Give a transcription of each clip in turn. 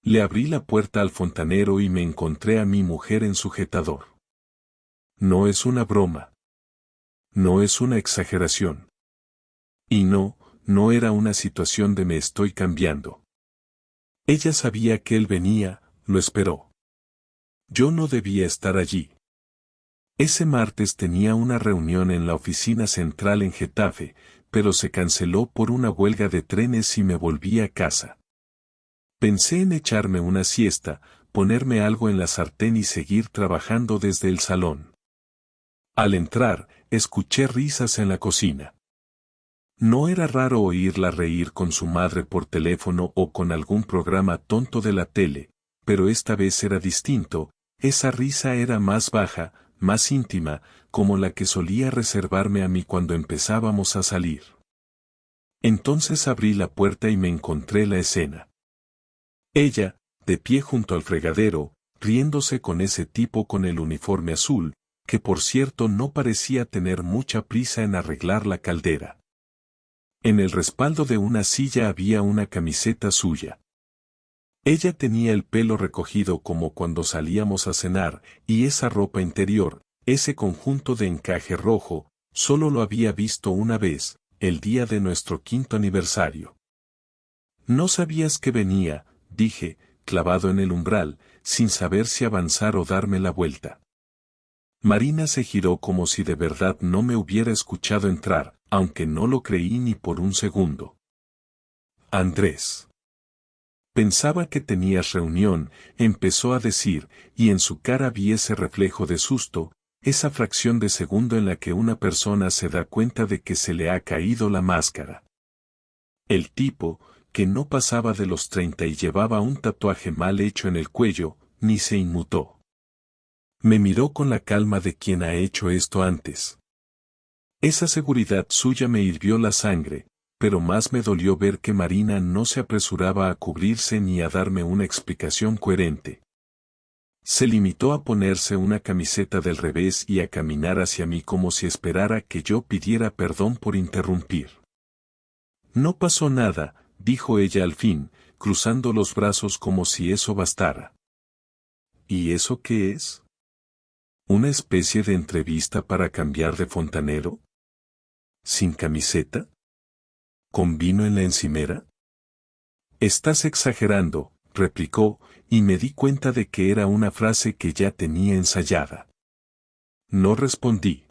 Le abrí la puerta al fontanero y me encontré a mi mujer en sujetador. No es una broma. No es una exageración. Y no era una situación de me estoy cambiando. Ella sabía que él venía, lo esperó. Yo no debía estar allí. Ese martes tenía una reunión en la oficina central en Getafe, pero se canceló por una huelga de trenes y me volví a casa. Pensé en echarme una siesta, ponerme algo en la sartén y seguir trabajando desde el salón. Al entrar, escuché risas en la cocina. No era raro oírla reír con su madre por teléfono o con algún programa tonto de la tele, pero esta vez era distinto, esa risa era más baja, más íntima, como la que solía reservarme a mí cuando empezábamos a salir. Entonces abrí la puerta y me encontré la escena. Ella, de pie junto al fregadero, riéndose con ese tipo con el uniforme azul, que por cierto no parecía tener mucha prisa en arreglar la caldera. En el respaldo de una silla había una camiseta suya. Ella tenía el pelo recogido como cuando salíamos a cenar, y esa ropa interior, ese conjunto de encaje rojo, solo lo había visto una vez, el día de nuestro 5º aniversario. No sabías que venía, dije, clavado en el umbral, sin saber si avanzar o darme la vuelta. Marina se giró como si de verdad no me hubiera escuchado entrar, aunque no lo creí ni por un segundo. Andrés. Pensaba que tenías reunión, empezó a decir, y en su cara vi ese reflejo de susto, esa fracción de segundo en la que una persona se da cuenta de que se le ha caído la máscara. El tipo, que no pasaba de los 30 y llevaba un tatuaje mal hecho en el cuello, ni se inmutó. Me miró con la calma de quien ha hecho esto antes. Esa seguridad suya me hirvió la sangre, pero más me dolió ver que Marina no se apresuraba a cubrirse ni a darme una explicación coherente. Se limitó a ponerse una camiseta del revés y a caminar hacia mí como si esperara que yo pidiera perdón por interrumpir. No pasó nada, dijo ella al fin, cruzando los brazos como si eso bastara. ¿Y eso qué es? ¿Una especie de entrevista para cambiar de fontanero? ¿Sin camiseta? ¿Con vino en la encimera? Estás exagerando, replicó, y me di cuenta de que era una frase que ya tenía ensayada. No respondí.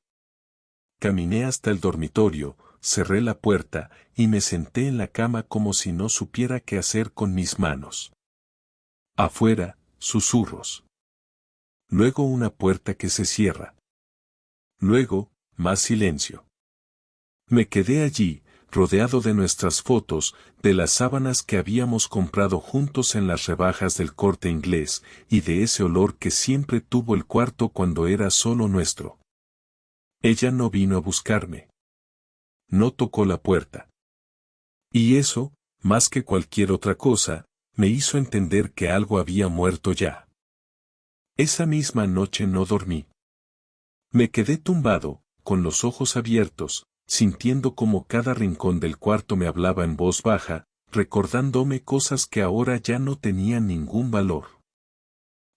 Caminé hasta el dormitorio, cerré la puerta, y me senté en la cama como si no supiera qué hacer con mis manos. Afuera, susurros. Luego una puerta que se cierra. Luego, más silencio. Me quedé allí, rodeado de nuestras fotos, de las sábanas que habíamos comprado juntos en las rebajas del Corte Inglés, y de ese olor que siempre tuvo el cuarto cuando era solo nuestro. Ella no vino a buscarme. No tocó la puerta. Y eso, más que cualquier otra cosa, me hizo entender que algo había muerto ya. Esa misma noche no dormí. Me quedé tumbado, con los ojos abiertos, sintiendo como cada rincón del cuarto me hablaba en voz baja, recordándome cosas que ahora ya no tenían ningún valor.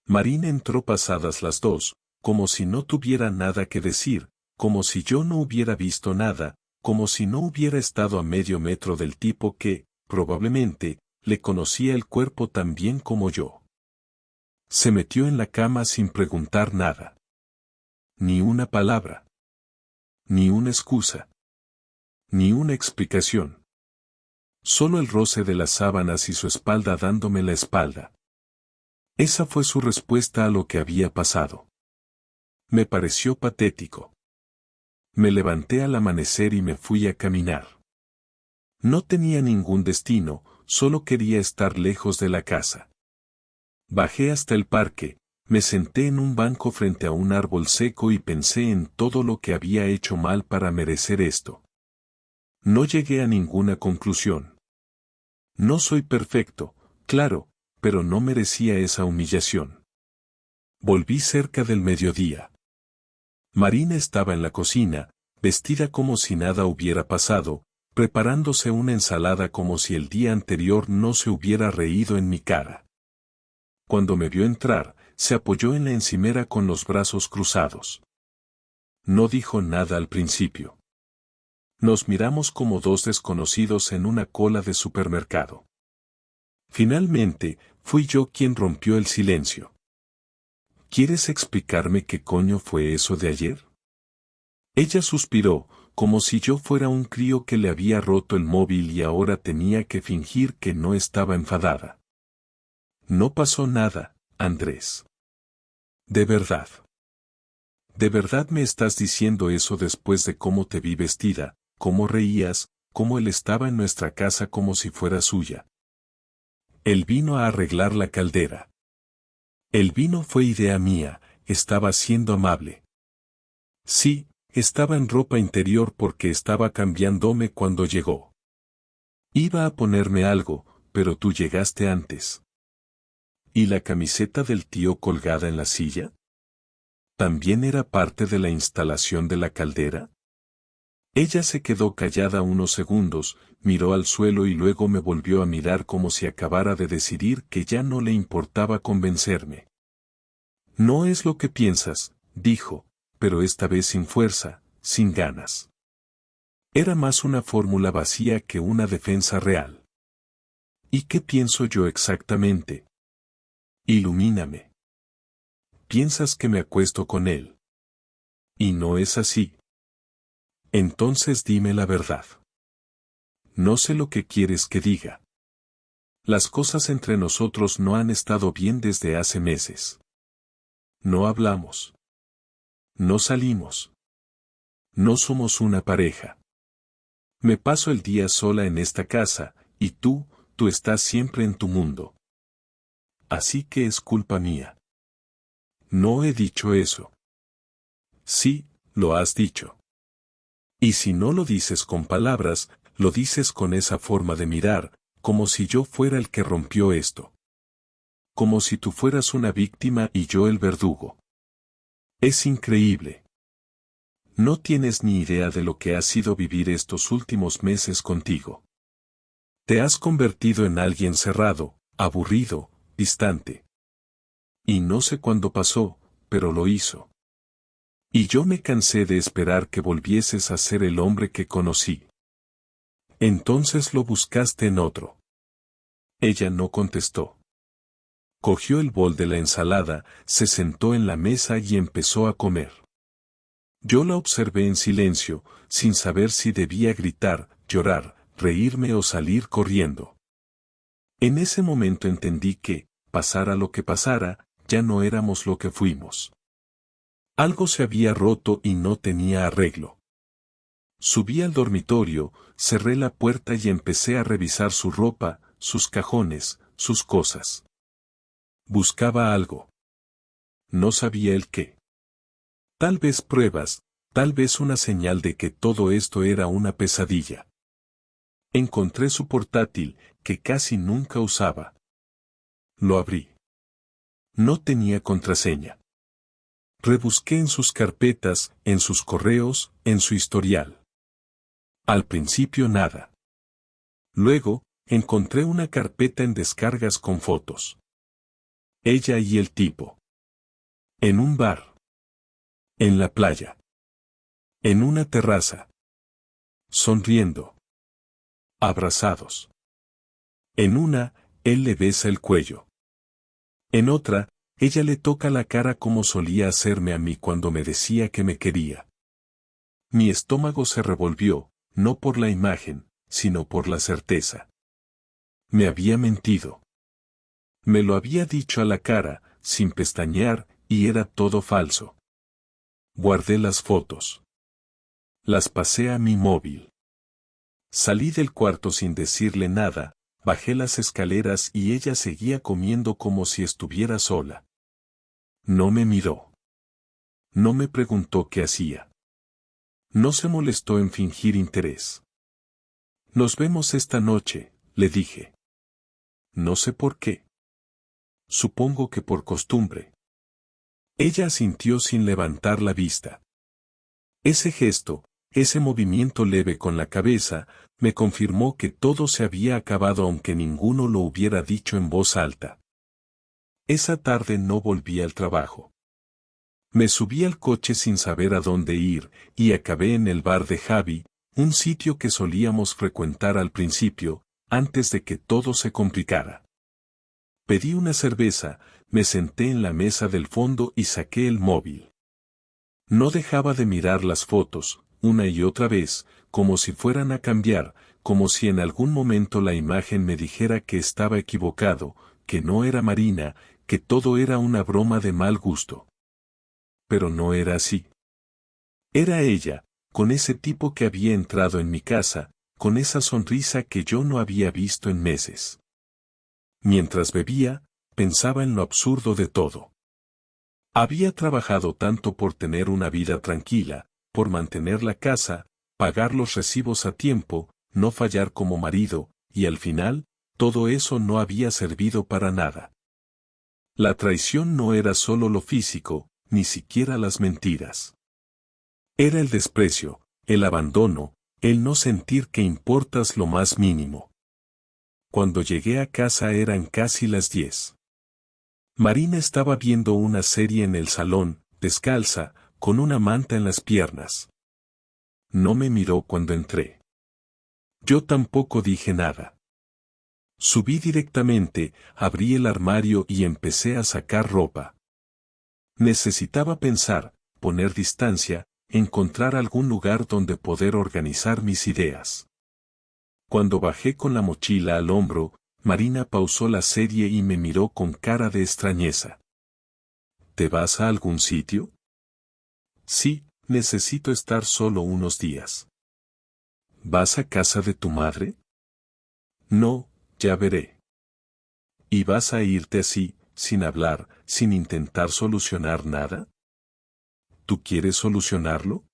Marina entró pasadas las 2, como si no tuviera nada que decir, como si yo no hubiera visto nada, como si no hubiera estado a medio metro del tipo que, probablemente, le conocía el cuerpo tan bien como yo. Se metió en la cama sin preguntar nada. Ni una palabra. Ni una excusa. Ni una explicación. Solo el roce de las sábanas y su espalda dándome la espalda. Esa fue su respuesta a lo que había pasado. Me pareció patético. Me levanté al amanecer y me fui a caminar. No tenía ningún destino, solo quería estar lejos de la casa. Bajé hasta el parque, me senté en un banco frente a un árbol seco y pensé en todo lo que había hecho mal para merecer esto. No llegué a ninguna conclusión. No soy perfecto, claro, pero no merecía esa humillación. Volví cerca del mediodía. Marina estaba en la cocina, vestida como si nada hubiera pasado, preparándose una ensalada como si el día anterior no se hubiera reído en mi cara. Cuando me vio entrar, se apoyó en la encimera con los brazos cruzados. No dijo nada al principio. Nos miramos como dos desconocidos en una cola de supermercado. Finalmente, fui yo quien rompió el silencio. ¿Quieres explicarme qué coño fue eso de ayer? Ella suspiró, como si yo fuera un crío que le había roto el móvil y ahora tenía que fingir que no estaba enfadada. No pasó nada, Andrés. ¿De verdad? ¿De verdad me estás diciendo eso después de cómo te vi vestida, cómo reías, cómo él estaba en nuestra casa como si fuera suya? Él vino a arreglar la caldera. El vino fue idea mía, estaba siendo amable. Sí, estaba en ropa interior porque estaba cambiándome cuando llegó. Iba a ponerme algo, pero tú llegaste antes. ¿Y la camiseta del tío colgada en la silla? ¿También era parte de la instalación de la caldera? Ella se quedó callada unos segundos, miró al suelo y luego me volvió a mirar como si acabara de decidir que ya no le importaba convencerme. No es lo que piensas, dijo, pero esta vez sin fuerza, sin ganas. Era más una fórmula vacía que una defensa real. ¿Y qué pienso yo exactamente? Ilumíname. ¿Piensas que me acuesto con él? Y no es así. Entonces dime la verdad. No sé lo que quieres que diga. Las cosas entre nosotros no han estado bien desde hace meses. No hablamos. No salimos. No somos una pareja. Me paso el día sola en esta casa, y tú estás siempre en tu mundo. Así que es culpa mía. No he dicho eso. Sí, lo has dicho. Y si no lo dices con palabras, lo dices con esa forma de mirar, como si yo fuera el que rompió esto. Como si tú fueras una víctima y yo el verdugo. Es increíble. No tienes ni idea de lo que ha sido vivir estos últimos meses contigo. Te has convertido en alguien cerrado, aburrido, distante. Y no sé cuándo pasó, pero lo hizo. Y yo me cansé de esperar que volvieses a ser el hombre que conocí. Entonces lo buscaste en otro. Ella no contestó. Cogió el bol de la ensalada, se sentó en la mesa y empezó a comer. Yo la observé en silencio, sin saber si debía gritar, llorar, reírme o salir corriendo. En ese momento entendí que, pasara lo que pasara, ya no éramos lo que fuimos. Algo se había roto y no tenía arreglo. Subí al dormitorio, cerré la puerta y empecé a revisar su ropa, sus cajones, sus cosas. Buscaba algo. No sabía el qué. Tal vez pruebas, tal vez una señal de que todo esto era una pesadilla. Encontré su portátil, que casi nunca usaba. Lo abrí. No tenía contraseña. Rebusqué en sus carpetas, en sus correos, en su historial. Al principio nada. Luego, encontré una carpeta en descargas con fotos. Ella y el tipo. En un bar. En la playa. En una terraza. Sonriendo. Abrazados. En una, él le besa el cuello. En otra, ella le toca la cara como solía hacerme a mí cuando me decía que me quería. Mi estómago se revolvió, no por la imagen, sino por la certeza. Me había mentido. Me lo había dicho a la cara, sin pestañear, y era todo falso. Guardé las fotos. Las pasé a mi móvil. Salí del cuarto sin decirle nada, bajé las escaleras y ella seguía comiendo como si estuviera sola. No me miró. No me preguntó qué hacía. No se molestó en fingir interés. Nos vemos esta noche, le dije. No sé por qué. Supongo que por costumbre. Ella asintió sin levantar la vista. Ese gesto, ese movimiento leve con la cabeza, me confirmó que todo se había acabado aunque ninguno lo hubiera dicho en voz alta. Esa tarde no volví al trabajo. Me subí al coche sin saber a dónde ir, y acabé en el bar de Javi, un sitio que solíamos frecuentar al principio, antes de que todo se complicara. Pedí una cerveza, me senté en la mesa del fondo y saqué el móvil. No dejaba de mirar las fotos, una y otra vez, como si fueran a cambiar, como si en algún momento la imagen me dijera que estaba equivocado, que no era Marina, que todo era una broma de mal gusto. Pero no era así. Era ella, con ese tipo que había entrado en mi casa, con esa sonrisa que yo no había visto en meses. Mientras bebía, pensaba en lo absurdo de todo. Había trabajado tanto por tener una vida tranquila, por mantener la casa, pagar los recibos a tiempo, no fallar como marido, y al final, todo eso no había servido para nada. La traición no era solo lo físico, ni siquiera las mentiras. Era el desprecio, el abandono, el no sentir que importas lo más mínimo. Cuando llegué a casa eran casi las 10. Marina estaba viendo una serie en el salón, descalza, con una manta en las piernas. No me miró cuando entré. Yo tampoco dije nada. Subí directamente, abrí el armario y empecé a sacar ropa. Necesitaba pensar, poner distancia, encontrar algún lugar donde poder organizar mis ideas. Cuando bajé con la mochila al hombro, Marina pausó la serie y me miró con cara de extrañeza. ¿Te vas a algún sitio? Sí, necesito estar solo unos días. ¿Vas a casa de tu madre? No, ya veré. ¿Y vas a irte así, sin hablar, sin intentar solucionar nada? ¿Tú quieres solucionarlo?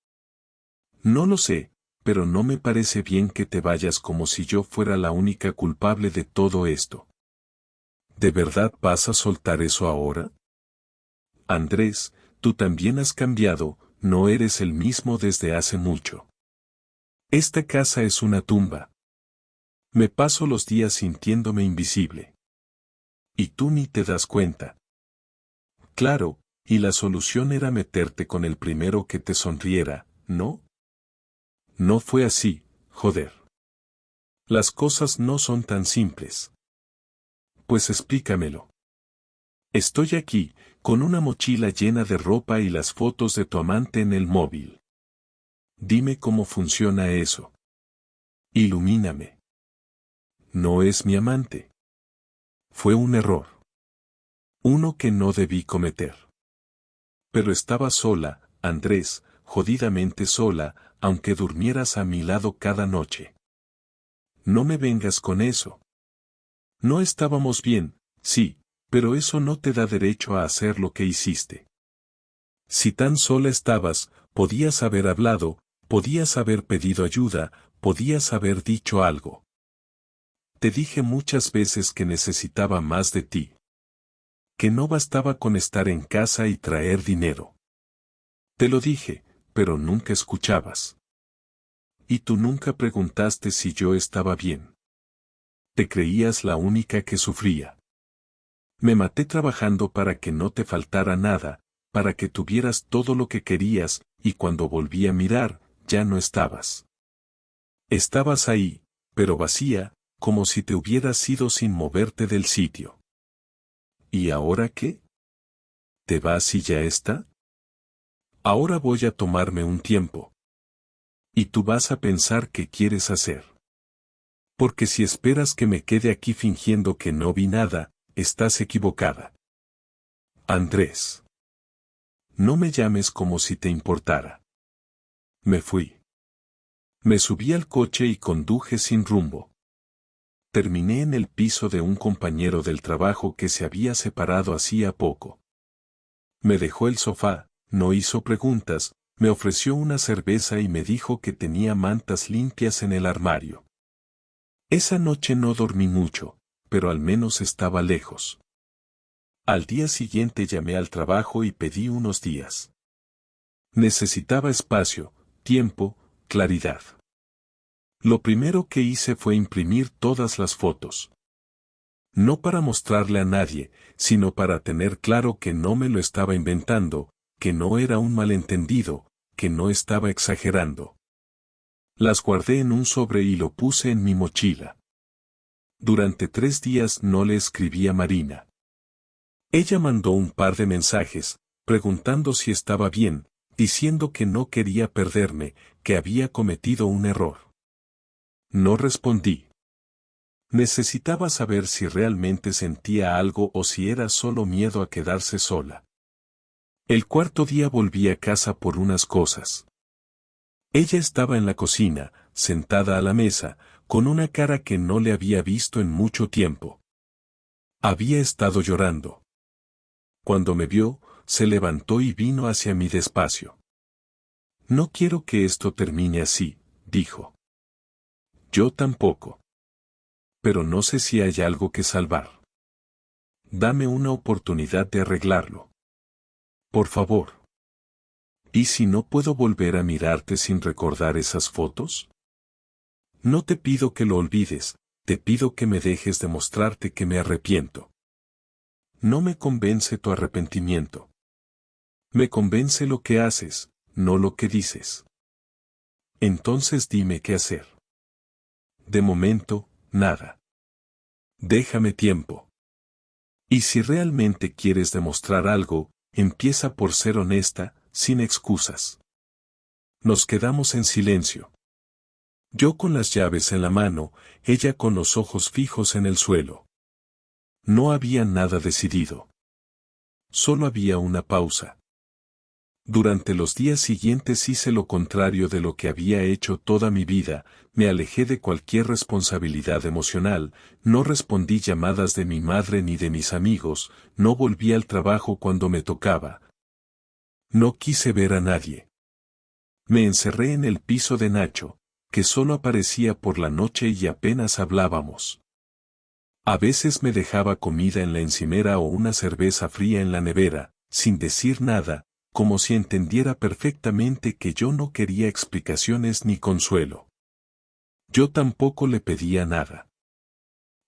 No lo sé, pero no me parece bien que te vayas como si yo fuera la única culpable de todo esto. ¿De verdad vas a soltar eso ahora? Andrés, tú también has cambiado, no eres el mismo desde hace mucho. Esta casa es una tumba. Me paso los días sintiéndome invisible. Y tú ni te das cuenta. Claro, y la solución era meterte con el primero que te sonriera, ¿no? No fue así, joder. Las cosas no son tan simples. Pues explícamelo. Estoy aquí, con una mochila llena de ropa y las fotos de tu amante en el móvil. Dime cómo funciona eso. Ilumíname. No es mi amante. Fue un error. Uno que no debí cometer. Pero estaba sola, Andrés, jodidamente sola, aunque durmieras a mi lado cada noche. No me vengas con eso. No estábamos bien, sí, pero eso no te da derecho a hacer lo que hiciste. Si tan sola estabas, podías haber hablado, podías haber pedido ayuda, podías haber dicho algo. Te dije muchas veces que necesitaba más de ti. Que no bastaba con estar en casa y traer dinero. Te lo dije, pero nunca escuchabas. Y tú nunca preguntaste si yo estaba bien. Te creías la única que sufría. Me maté trabajando para que no te faltara nada, para que tuvieras todo lo que querías, y cuando volví a mirar, ya no estabas. Estabas ahí, pero vacía, como si te hubieras ido sin moverte del sitio. ¿Y ahora qué? ¿Te vas y ya está? Ahora voy a tomarme un tiempo. Y tú vas a pensar qué quieres hacer. Porque si esperas que me quede aquí fingiendo que no vi nada, estás equivocada. Andrés. No me llames como si te importara. Me fui. Me subí al coche y conduje sin rumbo. Terminé en el piso de un compañero del trabajo que se había separado hacía poco. Me dejó el sofá, no hizo preguntas, me ofreció una cerveza y me dijo que tenía mantas limpias en el armario. Esa noche no dormí mucho, pero al menos estaba lejos. Al día siguiente llamé al trabajo y pedí unos días. Necesitaba espacio, tiempo, claridad. Lo primero que hice fue imprimir todas las fotos. No para mostrarle a nadie, sino para tener claro que no me lo estaba inventando, que no era un malentendido, que no estaba exagerando. Las guardé en un sobre y lo puse en mi mochila. Durante 3 días no le escribí a Marina. Ella mandó un par de mensajes, preguntando si estaba bien, diciendo que no quería perderme, que había cometido un error. No respondí. Necesitaba saber si realmente sentía algo o si era solo miedo a quedarse sola. El cuarto día volví a casa por unas cosas. Ella estaba en la cocina, sentada a la mesa, con una cara que no le había visto en mucho tiempo. Había estado llorando. Cuando me vio, se levantó y vino hacia mí despacio. No quiero que esto termine así, dijo. Yo tampoco. Pero no sé si hay algo que salvar. Dame una oportunidad de arreglarlo. Por favor. ¿Y si no puedo volver a mirarte sin recordar esas fotos? No te pido que lo olvides, te pido que me dejes demostrarte que me arrepiento. No me convence tu arrepentimiento. Me convence lo que haces, no lo que dices. Entonces dime qué hacer. De momento, nada. Déjame tiempo. Y si realmente quieres demostrar algo, empieza por ser honesta, sin excusas. Nos quedamos en silencio. Yo con las llaves en la mano, ella con los ojos fijos en el suelo. No había nada decidido. Solo había una pausa. Durante los días siguientes hice lo contrario de lo que había hecho toda mi vida, me alejé de cualquier responsabilidad emocional, no respondí llamadas de mi madre ni de mis amigos, no volví al trabajo cuando me tocaba. No quise ver a nadie. Me encerré en el piso de Nacho, que solo aparecía por la noche y apenas hablábamos. A veces me dejaba comida en la encimera o una cerveza fría en la nevera, sin decir nada, como si entendiera perfectamente que yo no quería explicaciones ni consuelo. Yo tampoco le pedía nada.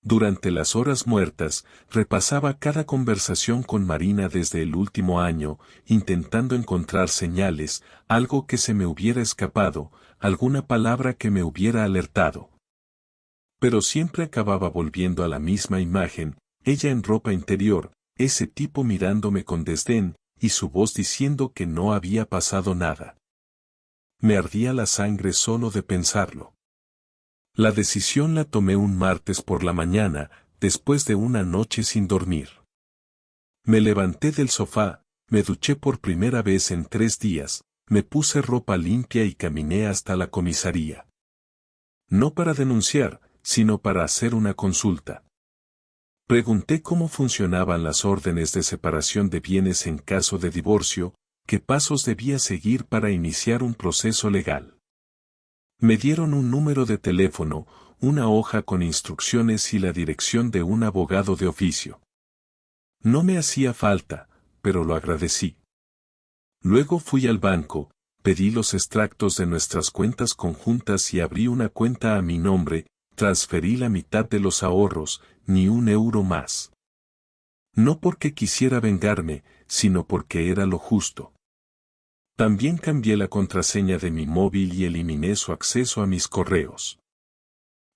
Durante las horas muertas, repasaba cada conversación con Marina desde el último año, intentando encontrar señales, algo que se me hubiera escapado, alguna palabra que me hubiera alertado. Pero siempre acababa volviendo a la misma imagen, ella en ropa interior, ese tipo mirándome con desdén, y su voz diciendo que no había pasado nada. Me ardía la sangre solo de pensarlo. La decisión la tomé un martes por la mañana, después de una noche sin dormir. Me levanté del sofá, me duché por primera vez en 3 días, me puse ropa limpia y caminé hasta la comisaría. No para denunciar, sino para hacer una consulta. Pregunté cómo funcionaban las órdenes de separación de bienes en caso de divorcio, qué pasos debía seguir para iniciar un proceso legal. Me dieron un número de teléfono, una hoja con instrucciones y la dirección de un abogado de oficio. No me hacía falta, pero lo agradecí. Luego fui al banco, pedí los extractos de nuestras cuentas conjuntas y abrí una cuenta a mi nombre, transferí la mitad de los ahorros, ni un euro más. No porque quisiera vengarme, sino porque era lo justo. También cambié la contraseña de mi móvil y eliminé su acceso a mis correos.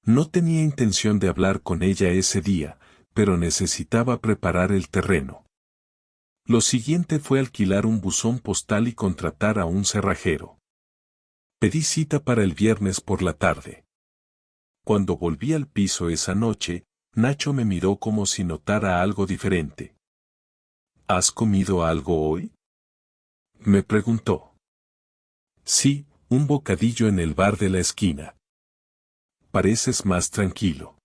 No tenía intención de hablar con ella ese día, pero necesitaba preparar el terreno. Lo siguiente fue alquilar un buzón postal y contratar a un cerrajero. Pedí cita para el viernes por la tarde. Cuando volví al piso esa noche, Nacho me miró como si notara algo diferente. ¿Has comido algo hoy?, me preguntó. Sí, un bocadillo en el bar de la esquina. Pareces más tranquilo.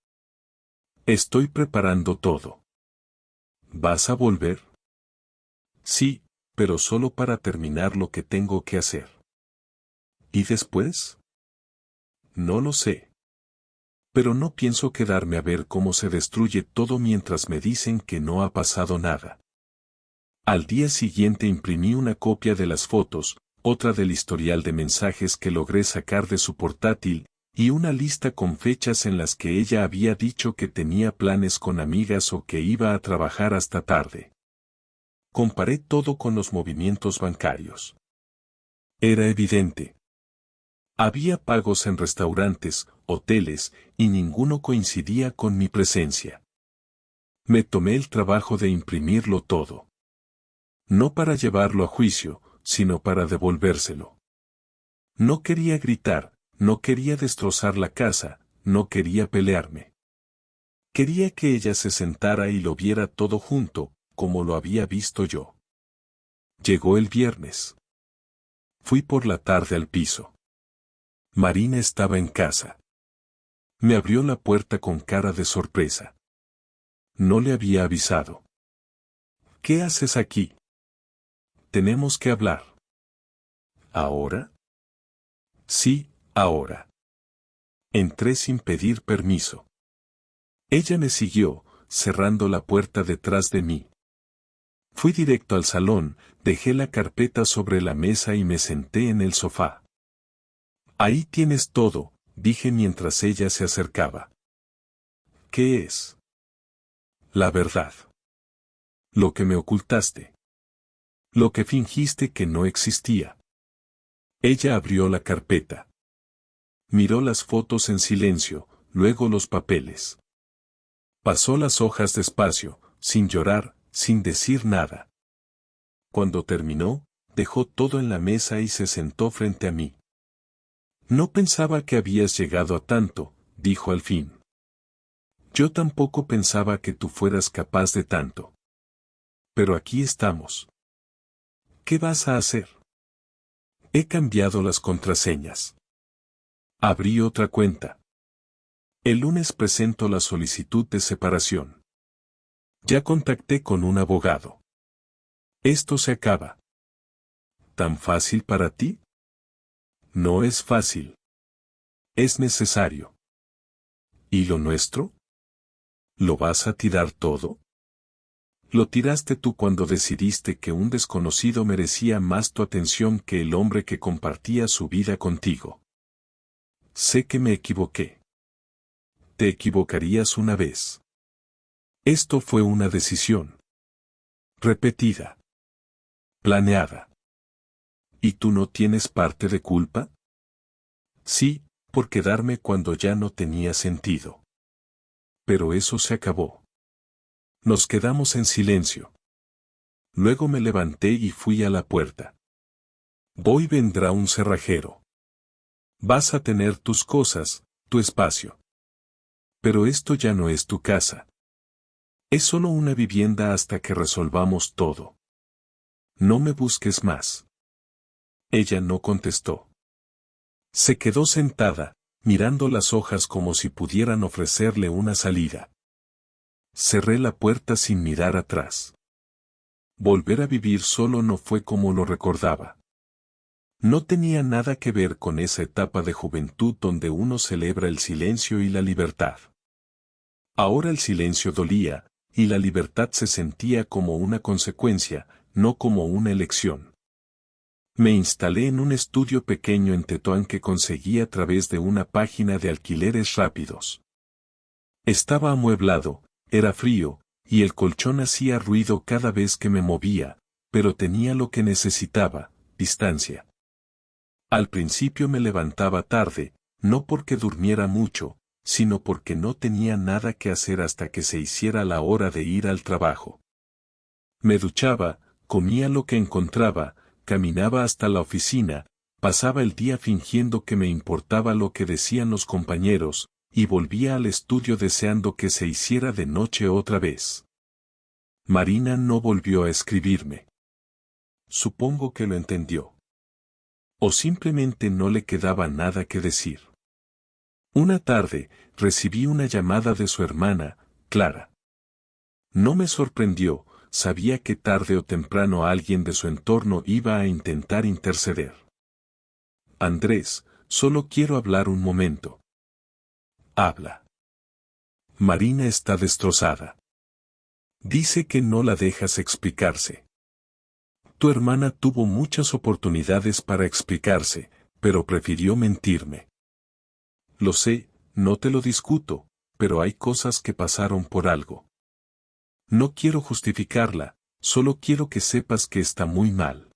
Estoy preparando todo. ¿Vas a volver? Sí, pero solo para terminar lo que tengo que hacer. ¿Y después? No lo sé. Pero no pienso quedarme a ver cómo se destruye todo mientras me dicen que no ha pasado nada. Al día siguiente imprimí una copia de las fotos, otra del historial de mensajes que logré sacar de su portátil, y una lista con fechas en las que ella había dicho que tenía planes con amigas o que iba a trabajar hasta tarde. Comparé todo con los movimientos bancarios. Era evidente. Había pagos en restaurantes, hoteles, y ninguno coincidía con mi presencia. Me tomé el trabajo de imprimirlo todo. No para llevarlo a juicio, sino para devolvérselo. No quería gritar, no quería destrozar la casa, no quería pelearme. Quería que ella se sentara y lo viera todo junto, como lo había visto yo. Llegó el viernes. Fui por la tarde al piso. Marina estaba en casa. Me abrió la puerta con cara de sorpresa. No le había avisado. ¿Qué haces aquí? Tenemos que hablar. ¿Ahora? Sí, ahora. Entré sin pedir permiso. Ella me siguió, cerrando la puerta detrás de mí. Fui directo al salón, dejé la carpeta sobre la mesa y me senté en el sofá. Ahí tienes todo, dije mientras ella se acercaba. ¿Qué es? La verdad. Lo que me ocultaste. Lo que fingiste que no existía. Ella abrió la carpeta. Miró las fotos en silencio, luego los papeles. Pasó las hojas despacio, sin llorar, sin decir nada. Cuando terminó, dejó todo en la mesa y se sentó frente a mí. No pensaba que habías llegado a tanto, dijo al fin. Yo tampoco pensaba que tú fueras capaz de tanto. Pero aquí estamos. ¿Qué vas a hacer? He cambiado las contraseñas. Abrí otra cuenta. El lunes presento la solicitud de separación. Ya contacté con un abogado. Esto se acaba. ¿Tan fácil para ti? No es fácil. Es necesario. ¿Y lo nuestro? ¿Lo vas a tirar todo? Lo tiraste tú cuando decidiste que un desconocido merecía más tu atención que el hombre que compartía su vida contigo. Sé que me equivoqué. Te equivocarías una vez. Esto fue una decisión. Repetida. Planeada. ¿Y tú no tienes parte de culpa? Sí, por quedarme cuando ya no tenía sentido. Pero eso se acabó. Nos quedamos en silencio. Luego me levanté y fui a la puerta. Hoy vendrá un cerrajero. Vas a tener tus cosas, tu espacio. Pero esto ya no es tu casa. Es solo una vivienda hasta que resolvamos todo. No me busques más. Ella no contestó. Se quedó sentada, mirando las hojas como si pudieran ofrecerle una salida. Cerré la puerta sin mirar atrás. Volver a vivir solo no fue como lo recordaba. No tenía nada que ver con esa etapa de juventud donde uno celebra el silencio y la libertad. Ahora el silencio dolía, y la libertad se sentía como una consecuencia, no como una elección. Me instalé en un estudio pequeño en Tetuán que conseguí a través de una página de alquileres rápidos. Estaba amueblado, era frío, y el colchón hacía ruido cada vez que me movía, pero tenía lo que necesitaba, distancia. Al principio me levantaba tarde, no porque durmiera mucho, sino porque no tenía nada que hacer hasta que se hiciera la hora de ir al trabajo. Me duchaba, comía lo que encontraba, caminaba hasta la oficina, pasaba el día fingiendo que me importaba lo que decían los compañeros, y volvía al estudio deseando que se hiciera de noche otra vez. Marina no volvió a escribirme. Supongo que lo entendió. O simplemente no le quedaba nada que decir. Una tarde, recibí una llamada de su hermana, Clara. No me sorprendió, sabía que tarde o temprano alguien de su entorno iba a intentar interceder. Andrés, solo quiero hablar un momento. Habla. Marina está destrozada. Dice que no la dejas explicarse. Tu hermana tuvo muchas oportunidades para explicarse, pero prefirió mentirme. Lo sé, no te lo discuto, pero hay cosas que pasaron por algo. No quiero justificarla, solo quiero que sepas que está muy mal.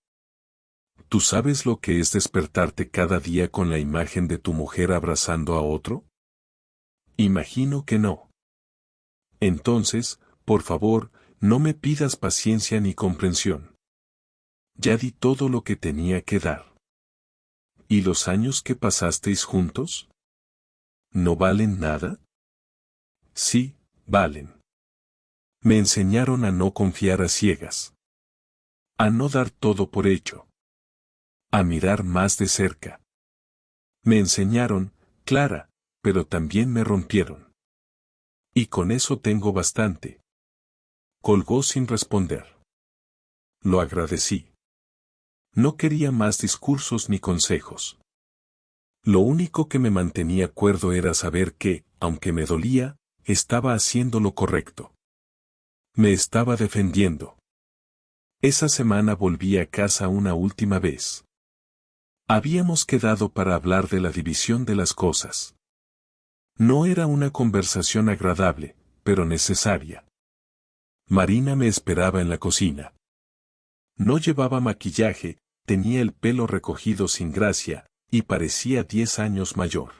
¿Tú sabes lo que es despertarte cada día con la imagen de tu mujer abrazando a otro? Imagino que no. Entonces, por favor, no me pidas paciencia ni comprensión. Ya di todo lo que tenía que dar. ¿Y los años que pasasteis juntos? ¿No valen nada? Sí, valen. Me enseñaron a no confiar a ciegas. A no dar todo por hecho. A mirar más de cerca. Me enseñaron, Clara, pero también me rompieron. Y con eso tengo bastante. Colgó sin responder. Lo agradecí. No quería más discursos ni consejos. Lo único que me mantenía cuerdo era saber que, aunque me dolía, estaba haciendo lo correcto. Me estaba defendiendo. Esa semana volví a casa una última vez. Habíamos quedado para hablar de la división de las cosas. No era una conversación agradable, pero necesaria. Marina me esperaba en la cocina. No llevaba maquillaje, tenía el pelo recogido sin gracia, y parecía 10 años mayor.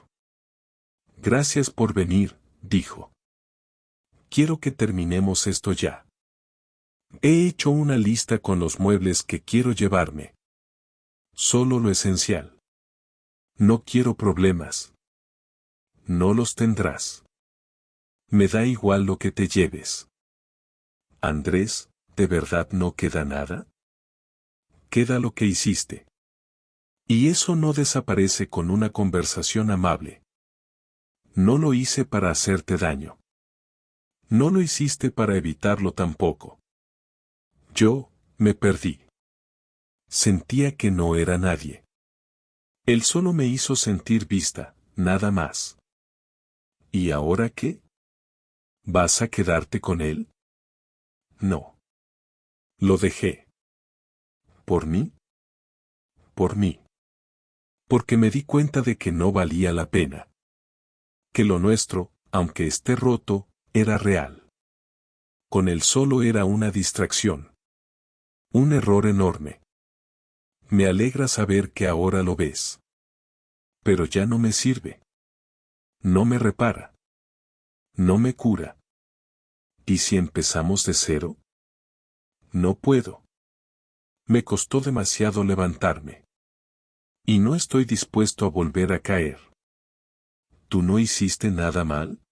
Gracias por venir, dijo. Quiero que terminemos esto ya. He hecho una lista con los muebles que quiero llevarme. Solo lo esencial. No quiero problemas. No los tendrás. Me da igual lo que te lleves. Andrés, ¿de verdad no queda nada? Queda lo que hiciste. Y eso no desaparece con una conversación amable. No lo hice para hacerte daño. No lo hiciste para evitarlo tampoco. Yo, me perdí. Sentía que no era nadie. Él solo me hizo sentir vista, nada más. ¿Y ahora qué? ¿Vas a quedarte con él? No. Lo dejé. ¿Por mí? Por mí. Porque me di cuenta de que no valía la pena. Que lo nuestro, aunque esté roto, era real. Con él solo era una distracción. Un error enorme. Me alegra saber que ahora lo ves. Pero ya no me sirve. No me repara. No me cura. ¿Y si empezamos de cero? No puedo. Me costó demasiado levantarme. Y no estoy dispuesto a volver a caer. ¿Tú no hiciste nada mal?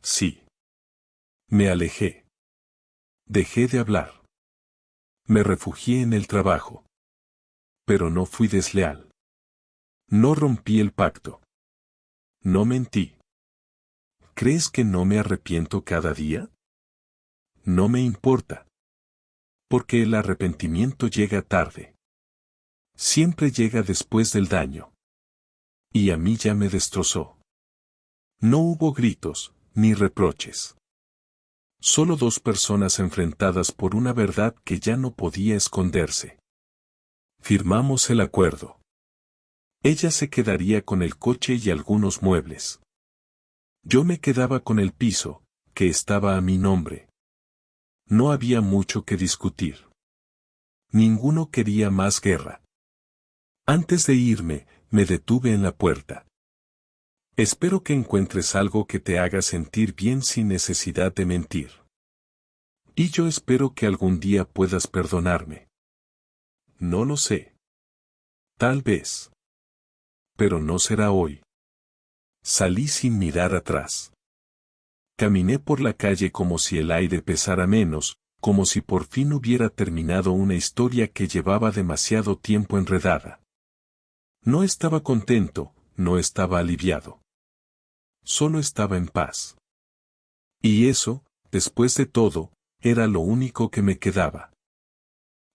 Sí. Me alejé. Dejé de hablar. Me refugié en el trabajo. Pero no fui desleal. No rompí el pacto. No mentí. ¿Crees que no me arrepiento cada día? No me importa. Porque el arrepentimiento llega tarde. Siempre llega después del daño. Y a mí ya me destrozó. No hubo gritos, ni reproches. Solo dos personas enfrentadas por una verdad que ya no podía esconderse. Firmamos el acuerdo. Ella se quedaría con el coche y algunos muebles. Yo me quedaba con el piso, que estaba a mi nombre. No había mucho que discutir. Ninguno quería más guerra. Antes de irme, me detuve en la puerta. Espero que encuentres algo que te haga sentir bien sin necesidad de mentir. Y yo espero que algún día puedas perdonarme. No lo sé. Tal vez. Pero no será hoy. Salí sin mirar atrás. Caminé por la calle como si el aire pesara menos, como si por fin hubiera terminado una historia que llevaba demasiado tiempo enredada. No estaba contento, no estaba aliviado. Solo estaba en paz. Y eso, después de todo, era lo único que me quedaba.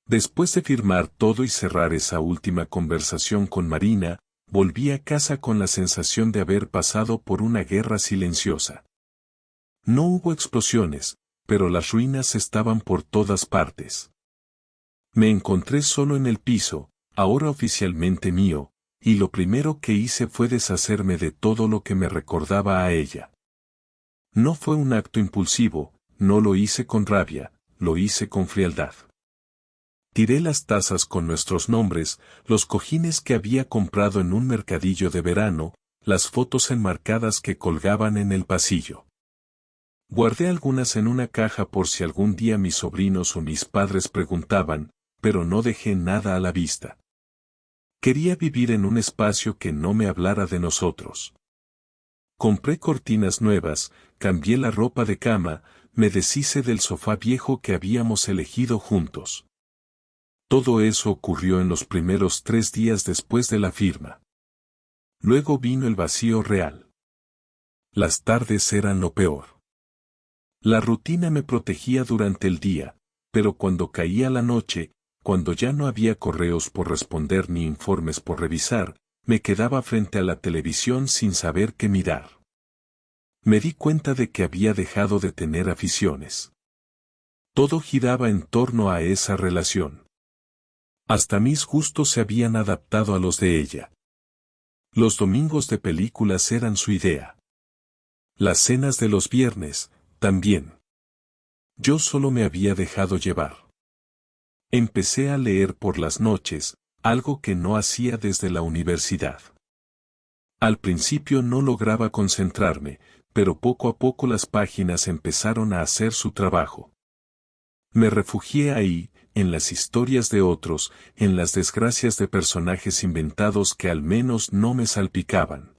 Después de firmar todo y cerrar esa última conversación con Marina, volví a casa con la sensación de haber pasado por una guerra silenciosa. No hubo explosiones, pero las ruinas estaban por todas partes. Me encontré solo en el piso, ahora oficialmente mío, y lo primero que hice fue deshacerme de todo lo que me recordaba a ella. No fue un acto impulsivo, no lo hice con rabia, lo hice con frialdad. Tiré las tazas con nuestros nombres, los cojines que había comprado en un mercadillo de verano, las fotos enmarcadas que colgaban en el pasillo. Guardé algunas en una caja por si algún día mis sobrinos o mis padres preguntaban, pero no dejé nada a la vista. Quería vivir en un espacio que no me hablara de nosotros. Compré cortinas nuevas, cambié la ropa de cama, me deshice del sofá viejo que habíamos elegido juntos. Todo eso ocurrió en los primeros 3 días después de la firma. Luego vino el vacío real. Las tardes eran lo peor. La rutina me protegía durante el día, pero cuando caía la noche, cuando ya no había correos por responder ni informes por revisar, me quedaba frente a la televisión sin saber qué mirar. Me di cuenta de que había dejado de tener aficiones. Todo giraba en torno a esa relación. Hasta mis gustos se habían adaptado a los de ella. Los domingos de películas eran su idea. Las cenas de los viernes, también. Yo solo me había dejado llevar. Empecé a leer por las noches, algo que no hacía desde la universidad. Al principio no lograba concentrarme, pero poco a poco las páginas empezaron a hacer su trabajo. Me refugié ahí, en las historias de otros, en las desgracias de personajes inventados que al menos no me salpicaban.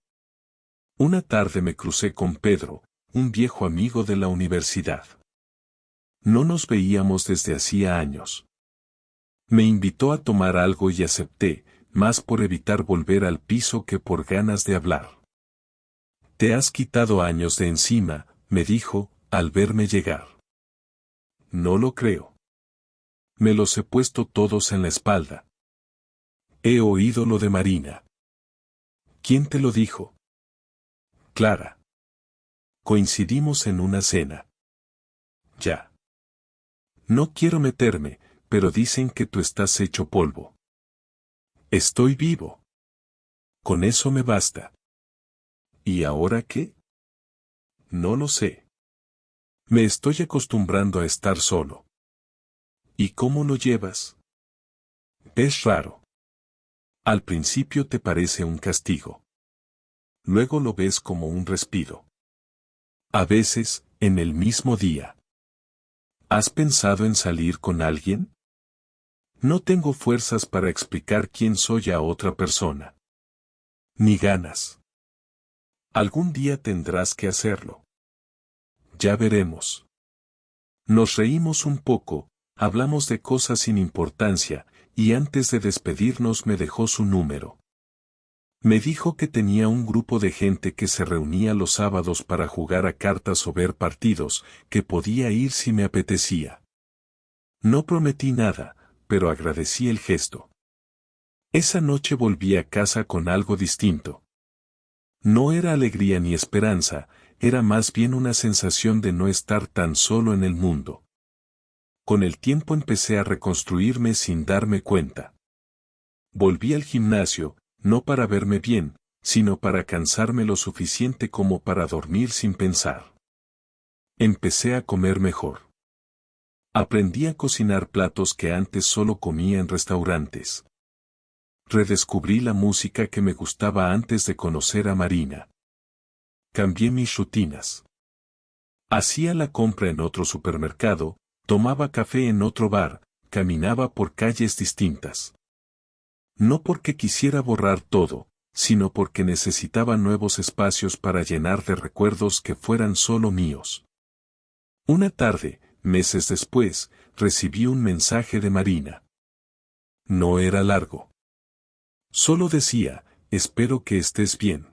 Una tarde me crucé con Pedro, un viejo amigo de la universidad. No nos veíamos desde hacía años. Me invitó a tomar algo y acepté, más por evitar volver al piso que por ganas de hablar. Te has quitado años de encima, me dijo, al verme llegar. No lo creo. Me los he puesto todos en la espalda. He oído lo de Marina. ¿Quién te lo dijo? Clara. Coincidimos en una cena. Ya. No quiero meterme, pero dicen que tú estás hecho polvo. Estoy vivo. Con eso me basta. ¿Y ahora qué? No lo sé. Me estoy acostumbrando a estar solo. ¿Y cómo lo llevas? Es raro. Al principio te parece un castigo. Luego lo ves como un respiro. A veces, en el mismo día. ¿Has pensado en salir con alguien? No tengo fuerzas para explicar quién soy a otra persona. Ni ganas. Algún día tendrás que hacerlo. Ya veremos. Nos reímos un poco, hablamos de cosas sin importancia, y antes de despedirnos me dejó su número. Me dijo que tenía un grupo de gente que se reunía los sábados para jugar a cartas o ver partidos, que podía ir si me apetecía. No prometí nada, pero agradecí el gesto. Esa noche volví a casa con algo distinto. No era alegría ni esperanza, era más bien una sensación de no estar tan solo en el mundo. Con el tiempo empecé a reconstruirme sin darme cuenta. Volví al gimnasio, no para verme bien, sino para cansarme lo suficiente como para dormir sin pensar. Empecé a comer mejor. Aprendí a cocinar platos que antes solo comía en restaurantes. Redescubrí la música que me gustaba antes de conocer a Marina. Cambié mis rutinas. Hacía la compra en otro supermercado, tomaba café en otro bar, caminaba por calles distintas. No porque quisiera borrar todo, sino porque necesitaba nuevos espacios para llenar de recuerdos que fueran solo míos. Una tarde, meses después, recibí un mensaje de Marina. No era largo. Solo decía, espero que estés bien.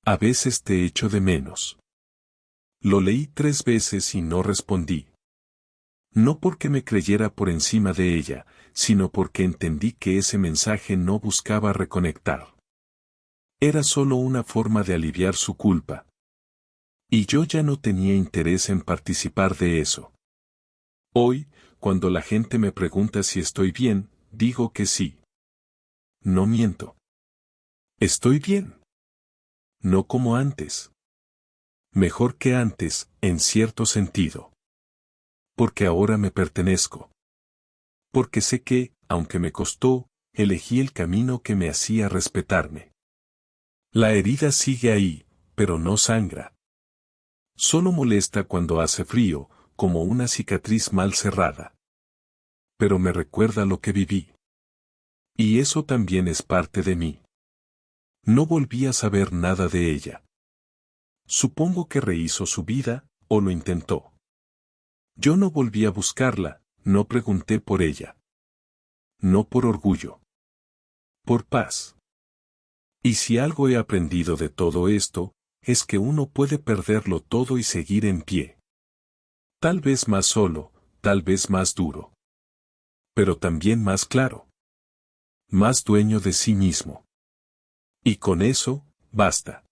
A veces te echo de menos. Lo leí 3 veces y no respondí. No porque me creyera por encima de ella, sino porque entendí que ese mensaje no buscaba reconectar. Era solo una forma de aliviar su culpa. Y yo ya no tenía interés en participar de eso. Hoy, cuando la gente me pregunta si estoy bien, digo que sí. No miento. Estoy bien. No como antes. Mejor que antes, en cierto sentido. Porque ahora me pertenezco. Porque sé que, aunque me costó, elegí el camino que me hacía respetarme. La herida sigue ahí, pero no sangra. Solo molesta cuando hace frío, como una cicatriz mal cerrada. Pero me recuerda lo que viví. Y eso también es parte de mí. No volví a saber nada de ella. Supongo que rehizo su vida, o lo intentó. Yo no volví a buscarla, no pregunté por ella. No por orgullo. Por paz. Y si algo he aprendido de todo esto, es que uno puede perderlo todo y seguir en pie. Tal vez más solo, tal vez más duro. Pero también más claro. Más dueño de sí mismo. Y con eso, basta.